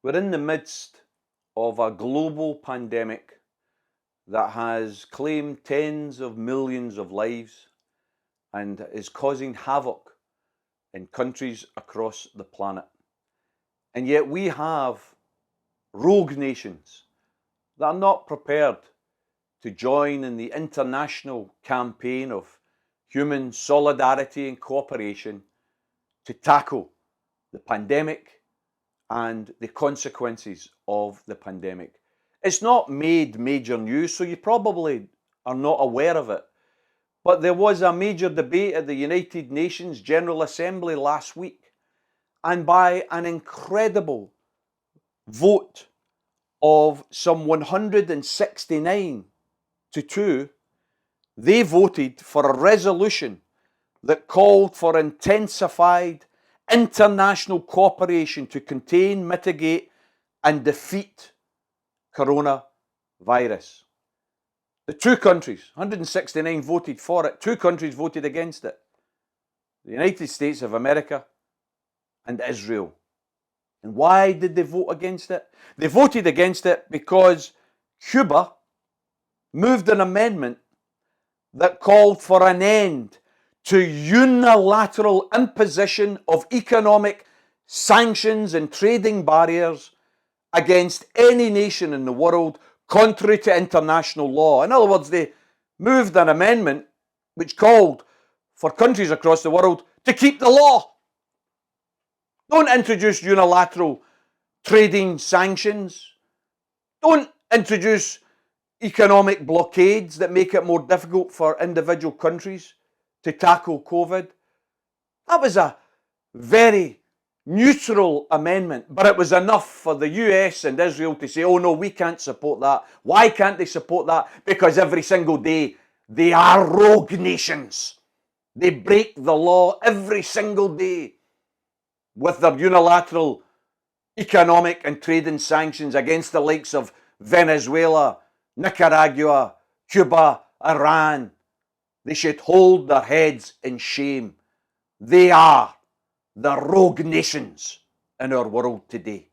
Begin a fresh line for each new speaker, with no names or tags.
We're in the midst of a global pandemic that has claimed tens of millions of lives and is causing havoc in countries across the planet. And yet we have rogue nations that are not prepared to join in the international campaign of human solidarity and cooperation to tackle the pandemic and the consequences of the pandemic. It's not made major news, so you probably are not aware of it. But there was a major debate at the United Nations General Assembly last week, and by an incredible vote of some 169 to 2, they voted for a resolution that called for intensified international cooperation to contain, mitigate, and defeat coronavirus. The two countries, 169 voted for it, two countries voted against it. The United States of America and Israel. And why did they vote against it? They voted against it because Cuba moved an amendment that called for an end to unilateral imposition of economic sanctions and trading barriers against any nation in the world contrary to international law. In other words, they moved an amendment which called for countries across the world to keep the law. Don't introduce unilateral trading sanctions. Don't introduce economic blockades that make it more difficult for individual countries to tackle COVID. That was a very neutral amendment, but it was enough for the US and Israel to say, oh no, we can't support that. Why can't they support that? Because every single day they are rogue nations. They break the law every single day with their unilateral economic and trading sanctions against the likes of Venezuela, Nicaragua, Cuba, Iran. They should hold their heads in shame. They are the rogue nations in our world today.